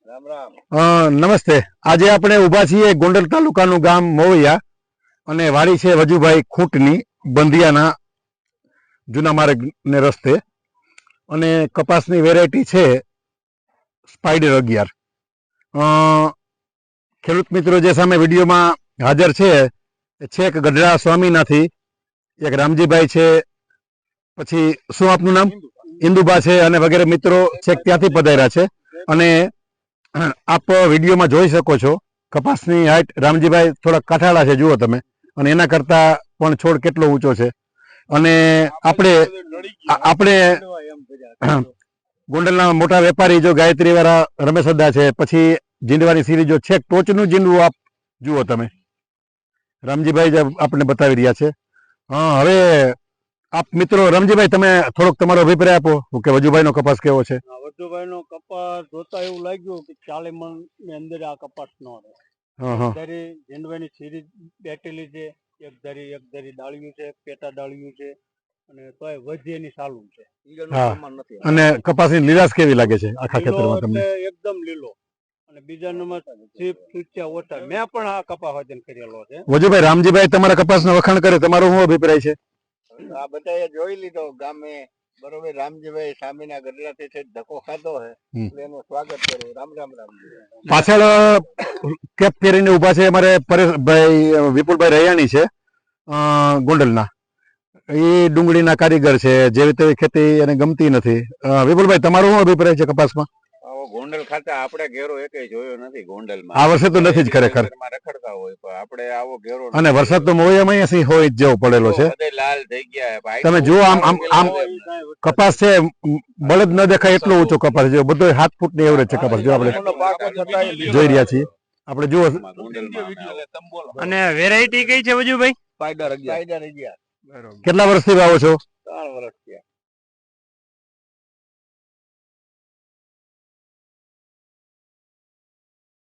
રામ રામ। નમસ્તે। આજે આપણે ઊભા છીએ ગોંડલ તાલુકાનું ગામ મોવૈયા અને વાડી છે વજુભાઈ ખૂંટની બંધિયાના જૂના માર્ગને રસ્તે અને કપાસની વેરાયટી છે સ્પાઈડર 11। ખેડૂત મિત્રો જે સામે વિડીયોમાં હાજર છે એ છેક ગઢડા સ્વામીનાથી એક રામજીભાઈ છે, પછી શું આપનું નામ? ઇન્દુબા છે અને વગેરે મિત્રો છેક ત્યાંથી પધાર્યા છે અને આપ વિડીયોમાં જોઈ શકો છો કપાસની હાઈટ રામજીભાઈ થોડા કાઠાળા છે, જુઓ તમે, અને એના કરતા પણ છોડ કેટલો ઊંચો છે। અને આપણે ગોંડલના મોટા વેપારી જો ગાયત્રી વાળા રમેશ અદ્દા છે, પછી જીંડવાની સિરીજો છેક ટોચનું જીંડવું આપ જુઓ તમે, રામજીભાઈ જે આપણે બતાવી રહ્યા છે। હવે આપ મિત્રો રામજીભાઈ તમે થોડોક તમારો અભિપ્રાય આપો કે વજુભાઈ નો કપાસ કેવો છે? વજુભાઈ નો કપાસ જોતા એવું લાગ્યું કે 40 મણ ની અંદર આ કપાસ નો રહે। ધારી જીંડવાની સિરીજ બેઠેલી છે, એક ધારી ડાળિયું છે, પેટા ડાળિયું છે અને તોય વધી એની ચાલુ છે। અને કપાસની લીલાશ કેવી લાગે છે આખા ખેતરમાં તમને? એકદમ લીલો। અને બીજા નંબર ઓછા મેં પણ આ કપાસ વજન કરેલો છે। વજુભાઈ રામજીભાઈ તમારા કપાસના વખાણ કરે, તમારો શું અભિપ્રાય છે? આ બધાએ જોઈ લીધો ગામે, બરોબર। રામજીભાઈ સામેના ગઢડાથી છે ધક્કો ખાધો હે એટલે એનું સ્વાગત કરું। રામ રામ રામજી। પાછળ કેપ પહેરીને ઉભા છે અમારે પરેશભાઈ વિપુલભાઈ રૈયાણી છે ગોંડલના, એ ડુંગળીના કારીગર છે, જેવી તેવી ખેતી એને ગમતી નથી। વિપુલભાઈ તમારો શું અભિપ્રાય છે કપાસમાં? ગોંડલ ખાતા આપણે ઘેરો એકે જોયો નથી ગોંડલમાં। આ વર્ષે તો નથી જ ખરેખર, રખડતા હોય પણ આપણે આવો ઘેરો અને વરસાદ તો મોયામાં સિંહ હોય જેવો પડેલો છે। લાલ થઈ ગયા તમે જુઓ આમ આમ આમ કપાસ છે, બળદ ન દેખાય એટલો ઊંચો કપાસ છે, બધો 7 ફૂટની એવરેજ છે કપાસ, જો આપણે જોઈ રહ્યા છીએ। આપણે જુઓ અને વેરાયટી કઈ છે વજુભાઈ? સ્પાઈડર 11। કેટલા વર્ષથી વાવો છો? 3 વર્ષ થયા।